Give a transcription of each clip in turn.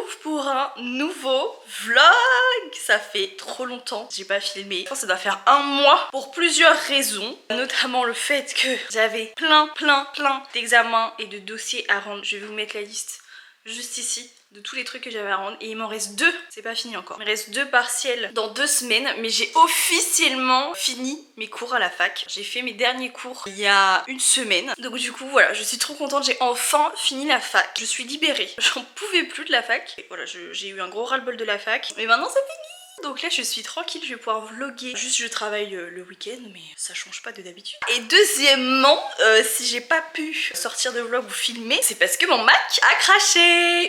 retrouve pour un nouveau vlog. Ça fait trop longtemps que j'ai pas filmé. Je pense que ça doit faire un mois pour plusieurs raisons. Notamment le fait que j'avais plein d'examens et de dossiers à rendre. Je vais vous mettre la liste juste ici de tous les trucs que j'avais à rendre, et il m'en reste 2, c'est pas fini encore. Il me reste 2 partiels dans 2 semaines, mais j'ai officiellement fini mes cours à la fac. J'ai fait mes derniers cours il y a une semaine, donc du coup voilà, je suis trop contente, j'ai enfin fini la fac. Je suis libérée, j'en pouvais plus de la fac. Et voilà, j'ai eu un gros ras-le-bol de la fac, mais maintenant c'est fini. Donc là je suis tranquille, je vais pouvoir vlogger. Juste je travaille le week-end, mais ça change pas de d'habitude. Et deuxièmement, si j'ai pas pu sortir de vlog ou filmer, c'est parce que mon Mac a craché.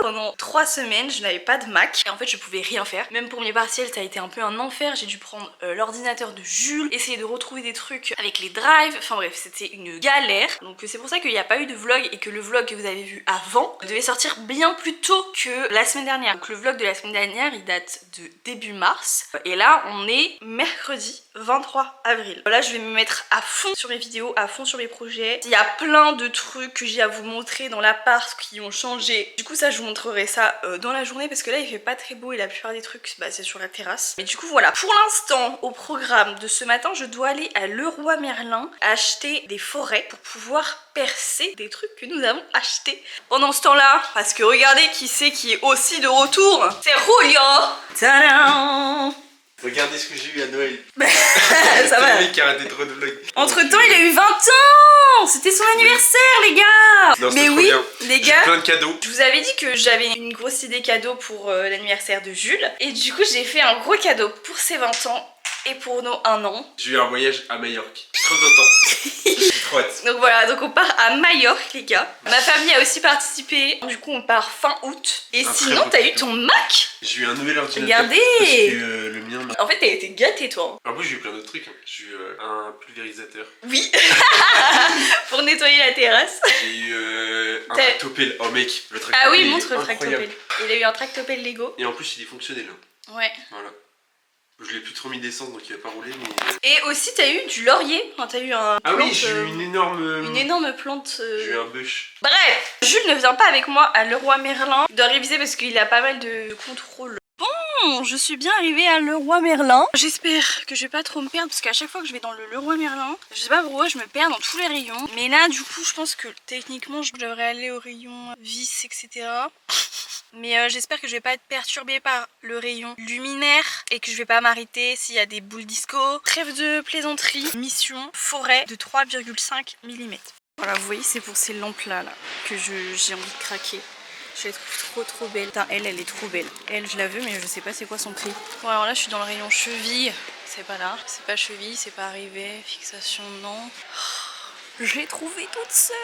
Pendant 3 semaines je n'avais pas de Mac et en fait je pouvais rien faire. Même pour mes partiels ça a été un peu un enfer. J'ai dû prendre l'ordinateur de Jules, essayer de retrouver des trucs avec les drives. Enfin bref, c'était une galère. Donc c'est pour ça qu'il n'y a pas eu de vlog et que le vlog que vous avez vu avant devait sortir bien plus tôt que la semaine dernière. Donc le vlog de la semaine dernière il date de début mars et là on est mercredi 23 avril. Là je vais me mettre à fond sur mes vidéos, à fond sur mes projets. Il y a plein de trucs que j'ai à vous montrer dans l'appart qui ont changé. Du coup ça je vous montrerai ça dans la journée parce que là il fait pas très beau et la plupart des trucs bah, c'est sur la terrasse. Mais du coup voilà, pour l'instant au programme de ce matin je dois aller à Leroy Merlin acheter des forêts pour pouvoir percer des trucs que nous avons achetés pendant ce temps là. Parce que regardez qui c'est qui est aussi de retour, c'est Rouillard. Tadam! Regardez ce que j'ai eu à Noël. Ça va. Le mec qui a arrêté trop de vlogs. Entre temps il a eu 20 ans. C'était son anniversaire les gars. Non, mais oui bien. les gars, plein de cadeaux. je vous avais dit que j'avais une grosse idée cadeau pour l'anniversaire de Jules. Et du coup j'ai fait un gros cadeau pour ses 20 ans et pour nos 1 an. J'ai eu un voyage à Majorque. Je suis trop content. J'ai trop hâte. Donc voilà, donc on part à Majorque les gars. Ma famille a aussi participé. Du coup on part fin août. Et sinon t'as eu ton Mac? J'ai eu un nouvel ordinateur. Regardez. Parce que le mien... En fait t'as été gâté toi. En plus j'ai eu plein d'autres trucs. J'ai eu un pulvérisateur. Oui. Pour nettoyer la terrasse. J'ai eu un tractopelle. Oh mec, le tractopelle. Ah oui, montre le tractopelle. Il a eu un tractopelle Lego. Et en plus il est fonctionnel. Ouais. Voilà. Je l'ai plus trop mis d'essence donc il va pas rouler mais... Et aussi t'as eu du laurier, enfin t'as eu un... Ah plante, oui, j'ai eu une énorme plante... J'ai eu un bush. Bref, Jules ne vient pas avec moi à Leroy Merlin. Il doit réviser parce qu'il a pas mal de contrôles. Bon, je suis bien arrivée à Leroy Merlin. J'espère que je vais pas trop me perdre parce qu'à chaque fois que je vais dans le Leroy Merlin, je sais pas pourquoi je me perds dans tous les rayons. Mais là du coup je pense que techniquement je devrais aller au rayon vis etc. Mais j'espère que je vais pas être perturbée par le rayon luminaire et que je vais pas m'arrêter s'il y a des boules disco. Trêve de plaisanterie, mission forêt de 3,5 mm. Voilà, vous voyez, c'est pour ces lampes là que j'ai envie de craquer. Je les trouve trop belles. Putain, elle est trop belle. Elle, je la veux, mais je sais pas c'est quoi son prix. Bon, alors là, je suis dans le rayon cheville. C'est pas là. C'est pas cheville, c'est pas arrivé. Fixation, non. Oh, je l'ai trouvée toute seule.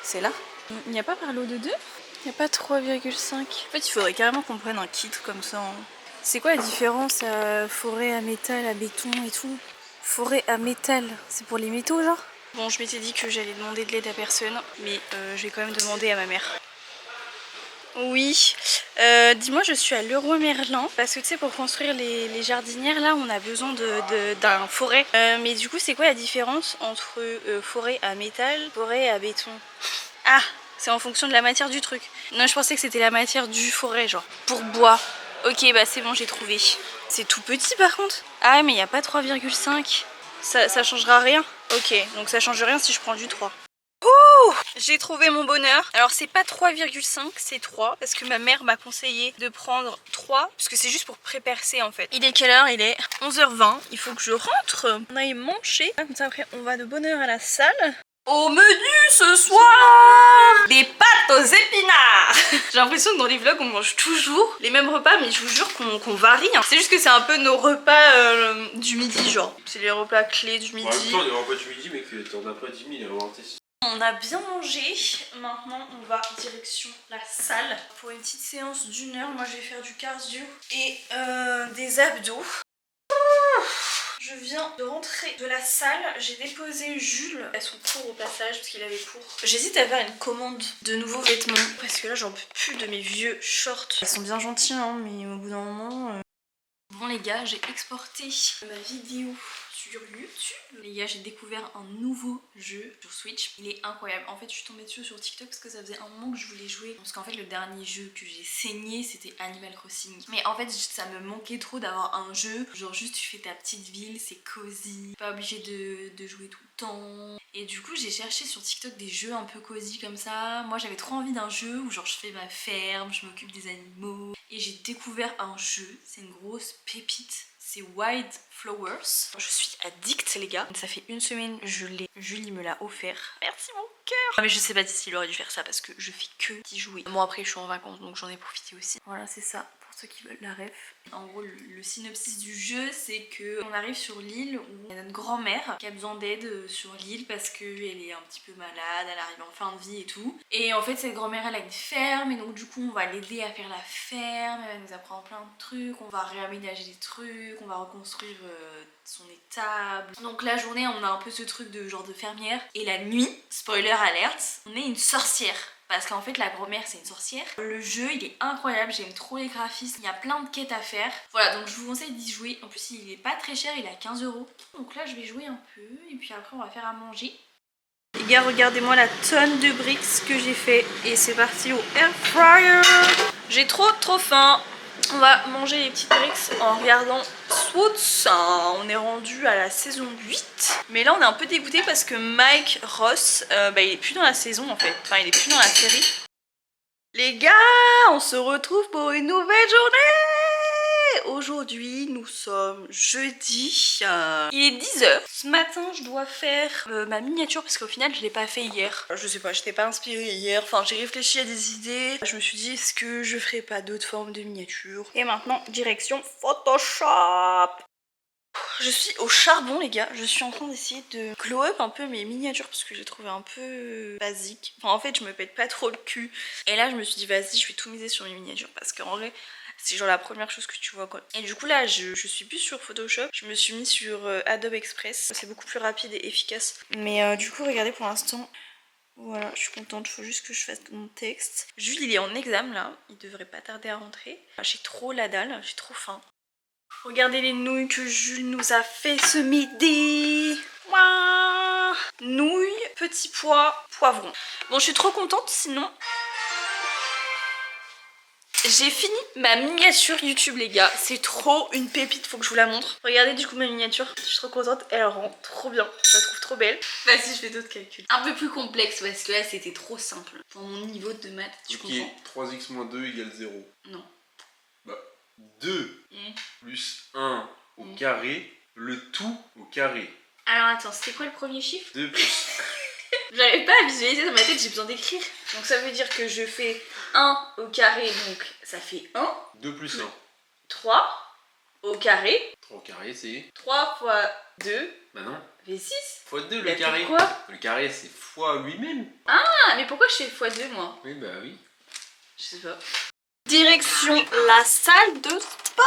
C'est là. Il n'y a pas par lot de 2 ? Il n'y a pas 3,5. En fait, il faudrait carrément qu'on prenne un kit comme ça. Hein. C'est quoi la différence forêt à métal, à béton et tout? Forêt à métal, c'est pour les métaux, genre? Bon, je m'étais dit que j'allais demander de l'aide à personne, mais je vais quand même demander à ma mère. Oui, dis-moi, je suis à Leroy Merlin parce que tu sais, pour construire les jardinières là, on a besoin d'un forêt. Mais du coup, c'est quoi la différence entre forêt à métal, forêt à béton? Ah, c'est en fonction de la matière du truc. Non, je pensais que c'était la matière du forêt, genre pour bois. Ok, bah c'est bon, j'ai trouvé. C'est tout petit par contre. Ah ouais, mais il n'y a pas 3,5. Ça changera rien. Ok, donc ça change rien si je prends du 3. Ouh, j'ai trouvé mon bonheur. Alors c'est pas 3,5, c'est 3 parce que ma mère m'a conseillé de prendre 3 parce que c'est juste pour pré-percer en fait. Il est quelle heure? Il est 11h20. Il faut que je rentre. On aille manger. Comme ça après on va de bonne heure à la salle. Au menu ce soir, des pâtes aux épinards. J'ai l'impression que dans les vlogs on mange toujours les mêmes repas, mais je vous jure qu'on varie. Hein. C'est juste que c'est un peu nos repas du midi, genre. C'est les repas clés du midi. En même temps, les repas du midi, mais que t'en as pas 10 000 à inventer. On a bien mangé, maintenant on va direction la salle pour une petite séance d'1 heure. Moi je vais faire du cardio et des abdos. Je viens de rentrer de la salle, j'ai déposé Jules à son cours au passage parce qu'il avait cours. J'hésite à faire une commande de nouveaux vêtements parce que là j'en peux plus de mes vieux shorts. Ils sont bien gentils hein, mais au bout d'un moment... Bon les gars, j'ai exporté ma vidéo sur YouTube. Les gars, j'ai découvert un nouveau jeu sur Switch. Il est incroyable. En fait, je suis tombée dessus sur TikTok parce que ça faisait un moment que je voulais jouer. Parce qu'en fait, le dernier jeu que j'ai saigné, c'était Animal Crossing. Mais en fait, ça me manquait trop d'avoir un jeu. Genre juste tu fais ta petite ville, c'est cosy. Pas obligé de jouer tout le temps. Et du coup, j'ai cherché sur TikTok des jeux un peu cosy comme ça. Moi, j'avais trop envie d'un jeu où genre je fais ma ferme, je m'occupe des animaux. Et j'ai découvert un jeu, c'est une grosse pépite. C'est Wild Flowers. Je suis addict les gars. Ça fait une semaine je l'ai. Julie me l'a offert. Merci mon cœur. Mais je sais pas s'il aurait dû faire ça parce que je fais que d'y jouer. Bon après je suis en vacances donc j'en ai profité aussi. Voilà c'est ça pour ceux qui veulent la ref. En gros le synopsis du jeu c'est que on arrive sur l'île où il y a notre grand-mère qui a besoin d'aide sur l'île parce qu'elle est un petit peu malade, elle arrive en fin de vie et tout. Et en fait cette grand-mère elle a une ferme et donc du coup on va l'aider à faire la ferme, elle va nous apprendre plein de trucs, on va réaménager des trucs, on va reconstruire son étable. Donc la journée on a un peu ce truc de genre de fermière et la nuit, spoiler alert, on est une sorcière. Parce qu'en fait la grand-mère c'est une sorcière. Le jeu il est incroyable, j'aime trop les graphismes, il y a plein de quêtes à faire. Voilà donc je vous conseille d'y jouer, en plus il est pas très cher, il est à 15 €. Donc là je vais jouer un peu et puis après on va faire à manger. Les gars regardez-moi la tonne de bricks que j'ai fait et c'est parti au air fryer. J'ai trop faim. On va manger les petites bricks en regardant Suits. On est rendu à la saison 8. Mais là on est un peu dégoûté parce que Mike Ross, il est plus dans la saison en fait. Enfin il est plus dans la série. Les gars, on se retrouve pour une nouvelle journée. Aujourd'hui nous sommes jeudi. Il est 10 h. Ce matin je dois faire ma miniature parce qu'au final je l'ai pas fait hier. Je sais pas, j'étais pas inspirée hier. Enfin j'ai réfléchi à des idées. Je me suis dit est-ce que je ferais pas d'autres formes de miniatures. Et maintenant direction Photoshop. Je suis au charbon les gars, je suis en train d'essayer de glow up un peu mes miniatures parce que j'ai trouvé un peu basique. Enfin en fait je me pète pas trop le cul. Et là je me suis dit vas-y je vais tout miser sur mes miniatures parce qu'en vrai c'est genre la première chose que tu vois quoi. Et du coup là je suis plus sur Photoshop, je me suis mis sur Adobe Express. C'est beaucoup plus rapide et efficace. Mais du coup regardez pour l'instant. Voilà, je suis contente, il faut juste que je fasse mon texte. Jules il est en examen là, il devrait pas tarder à rentrer. J'ai trop la dalle, j'ai trop faim. Regardez les nouilles que Jules nous a fait ce midi. Ouah, nouilles, petits pois, poivrons. Bon, je suis trop contente, sinon... J'ai fini ma miniature YouTube les gars, c'est trop une pépite, faut que je vous la montre. Regardez du coup ma miniature, je suis trop contente, elle rend trop bien, je la trouve trop belle. Vas-y je fais d'autres calculs. Un peu plus complexe parce que là c'était trop simple. Pour mon niveau de maths, tu comprends. 3x moins 2 égale 0. Non. Bah 2 plus 1 au carré, le tout au carré. Alors attends, c'était quoi le premier chiffre? 2 plus... J'arrive pas à visualiser dans ma tête, j'ai besoin d'écrire. Donc ça veut dire que je fais 1 au carré, donc ça fait 1. 2 plus 1. 3 au carré. 3 au carré c'est... 3 fois 2. Bah non. Fait 6. Fois 2 le carré. Quoi? Le carré c'est fois lui-même. Ah, mais pourquoi je fais fois 2 moi? Oui bah oui. Je sais pas. Direction la salle de sport.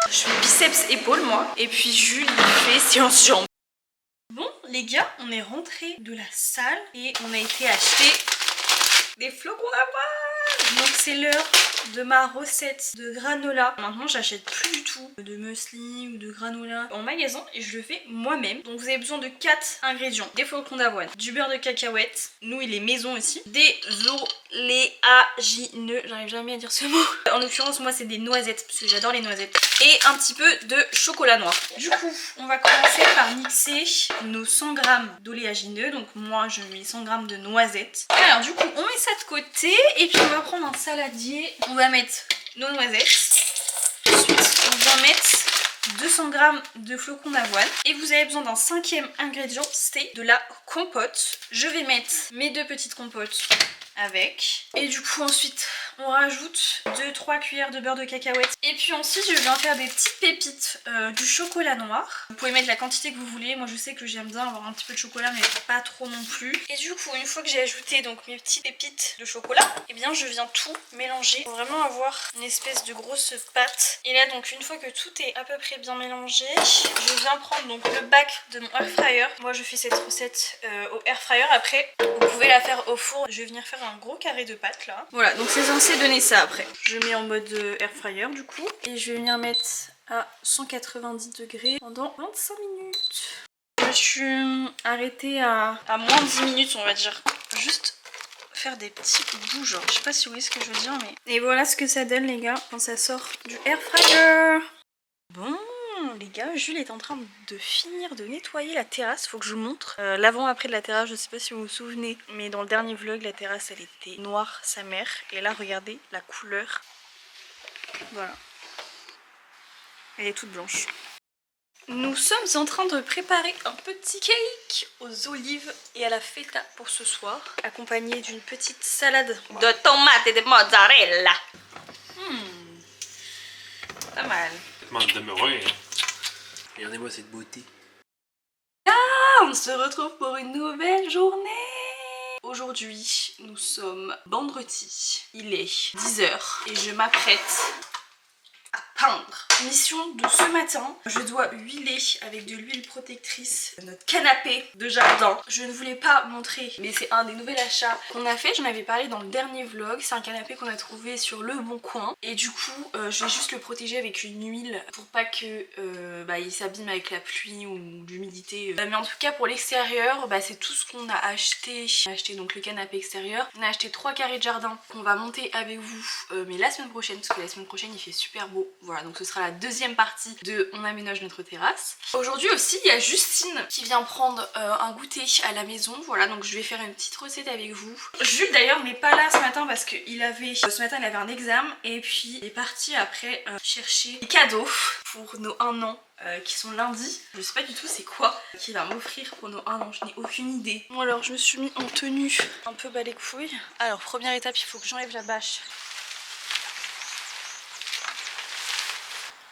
Je fais biceps épaules moi. Et puis Jules il fait séance jambes. Bon les gars, on est rentré de la salle et on a été acheter des flocons d'avoine. Donc c'est l'heure de ma recette de granola. Maintenant j'achète plus du tout de muesli ou de granola en magasin et je le fais moi-même. Donc vous avez besoin de 4 ingrédients. Des flocons d'avoine, du beurre de cacahuète, nous il est maison aussi, des oléagineux, j'arrive jamais à dire ce mot. En l'occurrence moi c'est des noisettes parce que j'adore les noisettes. Et un petit peu de chocolat noir. Du coup on va commencer par mixer nos 100 g d'oléagineux. Donc moi je mets 100 g de noisettes. Alors du coup on met ça de côté et puis on va prendre un saladier. On va mettre nos noisettes. Ensuite on va mettre 200 g de flocons d'avoine. Et vous avez besoin d'un 5e ingrédient, c'est de la compote. Je vais mettre mes 2 petites compotes avec. Et du coup ensuite on rajoute 2-3 cuillères de beurre de cacahuète. Et puis ensuite je viens faire des petites pépites du chocolat noir. Vous pouvez mettre la quantité que vous voulez. Moi je sais que j'aime bien avoir un petit peu de chocolat mais pas trop non plus. Et du coup une fois que j'ai ajouté donc mes petites pépites de chocolat, et bien je viens tout mélanger pour vraiment avoir une espèce de grosse pâte. Et là donc une fois que tout est à peu près bien mélangé, je viens prendre donc le bac de mon air fryer. Moi je fais cette recette au air fryer. Après vous pouvez la faire au four. Je vais venir faire un gros carré de pâte là. Voilà donc c'est censé donner ça après. Je mets en mode air fryer du coup. Et je vais venir mettre à 190 degrés pendant 25 minutes. Je suis arrêtée à moins de 10 minutes on va dire. Juste faire des petits bouges. Je sais pas si vous voyez ce que je veux dire mais... Et voilà ce que ça donne les gars quand ça sort du air fryer. Bon les gars, Jules est en train de finir de nettoyer la terrasse. Faut que je vous montre l'avant-après de la terrasse. Je sais pas si vous vous souvenez, mais dans le dernier vlog, la terrasse elle était noire, sa mère. Et là, regardez la couleur. Voilà. Elle est toute blanche. Nous sommes en train de préparer un petit cake aux olives et à la feta pour ce soir, accompagné d'une petite salade de tomates et de mozzarella. Pas mal. Regardez-moi cette beauté. On se retrouve pour une nouvelle journée. Aujourd'hui, nous sommes vendredi. Il est 10h et je m'apprête à peindre. Mission de ce matin, je dois huiler avec de l'huile protectrice notre canapé de jardin. Je ne voulais pas montrer, mais c'est un des nouveaux achats qu'on a fait. J'en avais parlé dans le dernier vlog. C'est un canapé qu'on a trouvé sur Le Bon Coin. Et du coup, je vais juste le protéger avec une huile pour pas que il s'abîme avec la pluie ou l'humidité. Mais en tout cas, pour l'extérieur, c'est tout ce qu'on a acheté. On a acheté donc le canapé extérieur. On a acheté 3 carrés de jardin qu'on va monter avec vous, mais la semaine prochaine, parce que la semaine prochaine il fait super beau. Voilà, donc ce sera la deuxième partie de On aménage notre terrasse. Aujourd'hui aussi, il y a Justine qui vient prendre un goûter à la maison. Voilà, donc je vais faire une petite recette avec vous. Jules d'ailleurs n'est pas là ce matin parce que ce matin il avait un examen et puis il est parti après chercher des cadeaux pour nos 1 an. Qui sont lundi. Je sais pas du tout c'est quoi qu'il va m'offrir pour nos 1 an, je n'ai aucune idée. Bon alors je me suis mis en tenue un peu bas les couilles. Alors première étape, il faut que j'enlève la bâche.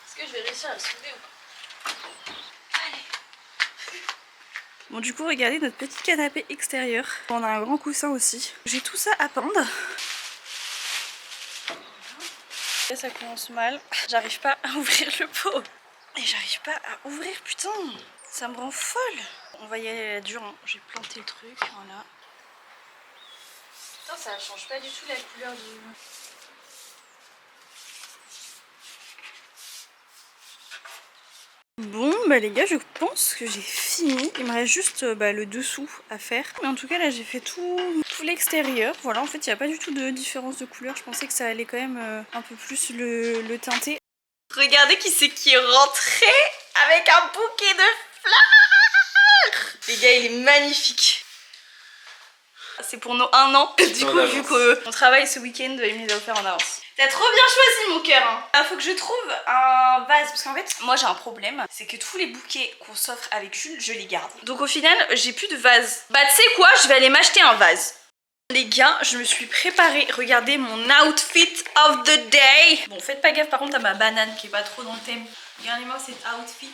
Est-ce que je vais réussir à le soulever ou pas? Allez. Bon du coup regardez notre petit canapé extérieur. On a un grand coussin aussi. J'ai tout ça à peindre. Là ça commence mal. J'arrive pas à ouvrir le pot. Et j'arrive pas à ouvrir, putain. Ça me rend folle. On va y aller à la dure, hein. J'ai planté le truc, voilà. Putain, ça change pas du tout la couleur du... Bon bah les gars, je pense que j'ai fini. Il me reste juste le dessous à faire. Mais en tout cas là j'ai fait tout l'extérieur. Voilà, en fait il n'y a pas du tout de différence de couleur. Je pensais que ça allait quand même un peu plus le teinter. Regardez qui est rentré avec un bouquet de fleurs. Les gars, il est magnifique. C'est pour nos 1 an. Du coup, vu qu'on travaille ce week-end, il me les a offert en avance. T'as trop bien choisi mon cœur hein. Faut que je trouve un vase parce qu'en fait moi j'ai un problème, c'est que tous les bouquets qu'on s'offre avec Jules je les garde. Donc au final j'ai plus de vase. Bah tu sais quoi, je vais aller m'acheter un vase. Les gars, je me suis préparée, regardez mon outfit of the day. Bon faites pas gaffe par contre à ma banane qui est pas trop dans le thème. Regardez-moi cet outfit.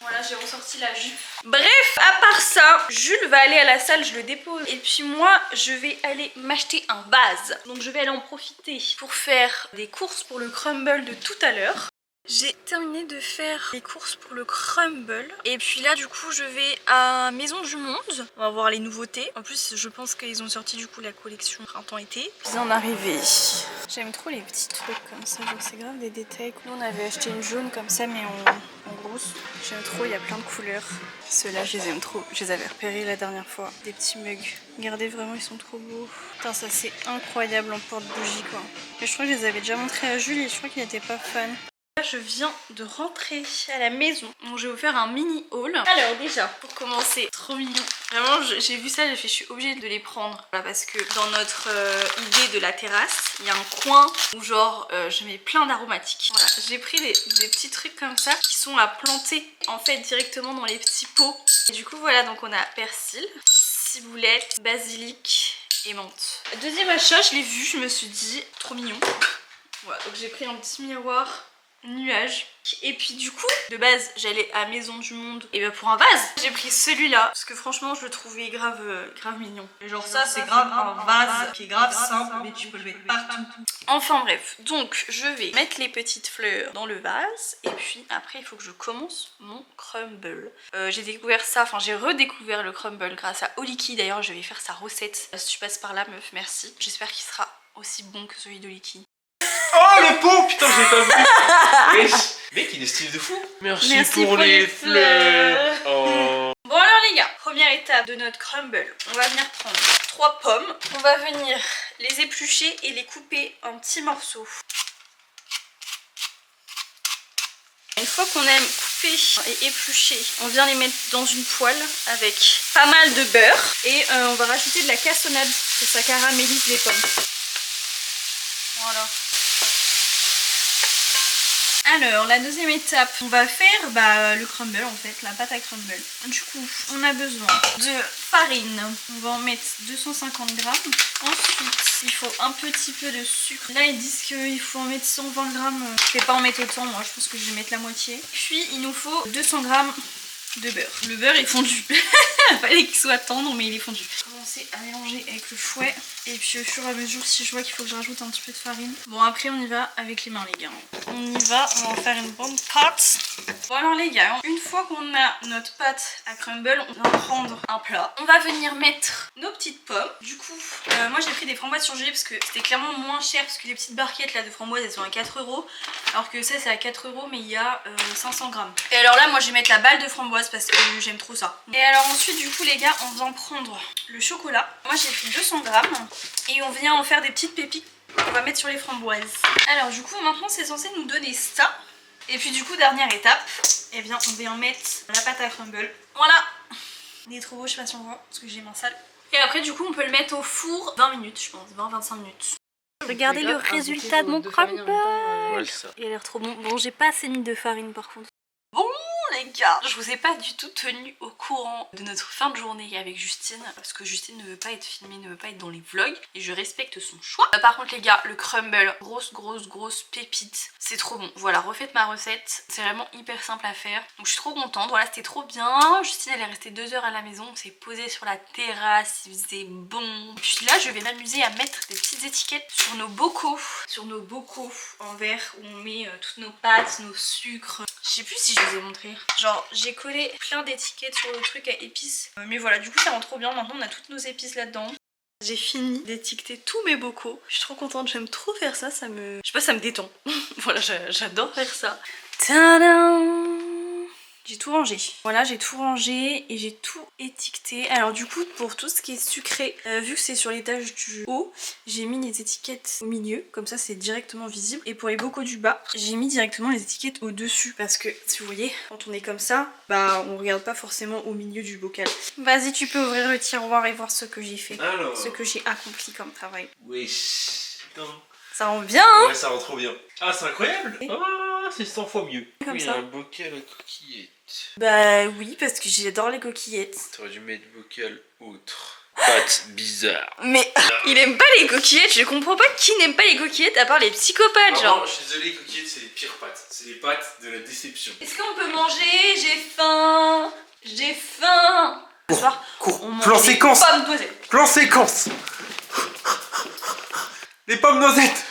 Voilà, j'ai ressorti la jupe. Bref, à part ça, Jules va aller à la salle, je le dépose. Et puis moi, je vais aller m'acheter un vase. Donc je vais aller en profiter pour faire des courses pour le crumble de tout à l'heure. J'ai terminé de faire les courses pour le crumble. Et puis là, du coup, je vais à Maison du Monde. On va voir les nouveautés. En plus, je pense qu'ils ont sorti du coup la collection printemps-été. Je viens d'arriver. J'aime trop les petits trucs comme ça. Genre, c'est grave des détails. Nous, on avait acheté une jaune comme ça, mais en grosse. J'aime trop, il y a plein de couleurs. Ceux-là, je les aime trop. Je les avais repérés la dernière fois. Des petits mugs. Regardez, vraiment, ils sont trop beaux. Putain, ça, c'est incroyable en porte-bougie, quoi. Et je crois que je les avais déjà montrés à Jules et je crois qu'il n'était pas fan. Je viens de rentrer à la maison, donc je vais vous faire un mini haul. Alors déjà, pour commencer, trop mignon. Vraiment, j'ai vu ça, j'ai fait, je suis obligée de les prendre. Voilà, parce que dans notre idée de la terrasse, il y a un coin où genre je mets plein d'aromatiques. Voilà, j'ai pris des petits trucs comme ça qui sont à planter en fait directement dans les petits pots. Et du coup voilà, donc on a persil, ciboulette, basilic et menthe. Deuxième achat, je l'ai vu, je me suis dit, trop mignon. Voilà, donc j'ai pris un petit miroir nuage. Et puis du coup, de base, j'allais à Maison du Monde et pour un vase, j'ai pris celui-là parce que franchement, je le trouvais grave mignon. Et genre ça, c'est grave un vase qui est grave simple, mais tu peux le mettre partout. Enfin bref, donc je vais mettre les petites fleurs dans le vase et puis après il faut que je commence mon crumble. J'ai découvert ça, enfin j'ai redécouvert le crumble grâce à Oliki. D'ailleurs, je vais faire sa recette. Si tu passes par là, meuf, merci. J'espère qu'il sera aussi bon que celui d'Oliki. Oh, le pot. Putain, j'ai pas vu. Wesh. Mec, il est stylé de fou. Merci pour les fleurs. Oh. Bon alors les gars, première étape de notre crumble. On va venir prendre 3 pommes. On va venir les éplucher et les couper en petits morceaux. Une fois qu'on aime couper et éplucher, on vient les mettre dans une poêle avec pas mal de beurre. Et on va rajouter de la cassonade, que ça caramélise les pommes. Voilà. Alors, la deuxième étape, on va faire le crumble en fait, la pâte à crumble. Du coup, on a besoin de farine. On va en mettre 250 grammes. Ensuite, il faut un petit peu de sucre. Là, ils disent qu'il faut en mettre 120 grammes. Je vais pas en mettre autant, moi je pense que je vais mettre la moitié. Puis, il nous faut 200 grammes de beurre. Le beurre est fondu. Il fallait qu'il soit tendre, mais il est fondu. Je vais commencer à mélanger avec le fouet. Et puis au fur et à mesure, si je vois qu'il faut que je rajoute un petit peu de farine. Bon, après on y va avec les mains les gars. On y va, on va en faire une bonne pâte. Bon alors les gars, une fois qu'on a notre pâte à crumble, on va prendre un plat. On va venir mettre nos petites pommes. Du coup, moi j'ai pris des framboises surgelées parce que c'était clairement moins cher. Parce que les petites barquettes là de framboises, elles sont à 4 €. Alors que ça c'est à 4 € mais il y a 500 grammes. Et alors là, moi je vais mettre la balle de framboise parce que j'aime trop ça. Et alors ensuite du coup les gars, on va en prendre le chocolat. Moi j'ai pris 200 grammes. Et on vient en faire des petites pépites qu'on va mettre sur les framboises. Alors du coup maintenant c'est censé nous donner ça. Et puis du coup dernière étape, eh bien on vient mettre la pâte à crumble. Voilà. Il est trop beau, je sais pas si on voit parce que j'ai les mains sales. Et après du coup on peut le mettre au four 20 minutes je pense, 20-25 minutes. Regardez le résultat de mon crumble. Ouais, c'est ça. Il a l'air trop bon. Bon j'ai pas assez mis de farine par contre. Bon les gars, je vous ai pas du tout tenu au courant de notre fin de journée avec Justine parce que Justine ne veut pas être filmée, ne veut pas être dans les vlogs et je respecte son choix. Par contre les gars, le crumble, grosse pépite, c'est trop bon. Voilà, refaites ma recette, c'est vraiment hyper simple à faire. Donc je suis trop contente, voilà c'était trop bien. Justine elle est restée 2 heures à la maison, on s'est posé sur la terrasse, il faisait bon. Et puis là je vais m'amuser à mettre des petites étiquettes sur nos bocaux en verre où on met toutes nos pâtes, nos sucres. Je sais plus si je vous ai montré. Genre j'ai collé plein d'étiquettes sur le truc à épices. Mais voilà, du coup ça rend trop bien. Maintenant on a toutes nos épices là-dedans. J'ai fini d'étiqueter tous mes bocaux. Je suis trop contente, j'aime trop faire ça. Ça me... Je sais pas, ça me détend. Voilà, j'adore faire ça. Tadam! J'ai tout rangé. Voilà, j'ai tout rangé et j'ai tout étiqueté. Alors du coup, pour tout ce qui est sucré, vu que c'est sur l'étage du haut, j'ai mis les étiquettes au milieu. Comme ça, c'est directement visible. Et pour les bocaux du bas, j'ai mis directement les étiquettes au-dessus. Parce que, si vous voyez, quand on est comme ça, bah on regarde pas forcément au milieu du bocal. Vas-y, tu peux ouvrir le tiroir et voir ce que j'ai fait. Alors. Ce que j'ai accompli comme travail. Wesh. Putain. Ça rend bien, hein? Ouais, ça rend trop bien. Ah, c'est incroyable. Ah, c'est 100 fois mieux. Comme Oui, ça. un bocal à coquillettes. Bah oui, parce que j'adore les coquillettes. T'aurais dû mettre bocal autre. Pâte bizarre. Mais il aime pas les coquillettes, je comprends pas qui n'aime pas les coquillettes à part les psychopathes, Ah genre. non, je suis désolé, les coquillettes c'est les pires pâtes. C'est les pâtes de la déception. Est-ce qu'on peut manger? J'ai faim. J'ai faim. Ce soir, Cours, on mange plan des séquence. pommes noisettes. Plan séquence. Les pommes noisettes.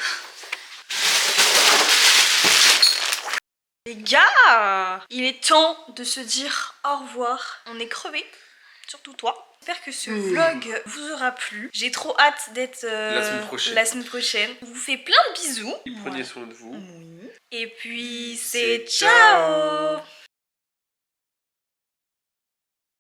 Les gars, il est temps de se dire au revoir. On est crevés, surtout toi. J'espère que ce vlog vous aura plu. J'ai trop hâte d'être la semaine prochaine. Je vous fais plein de bisous. Prenez soin de vous. Et puis c'est ciao.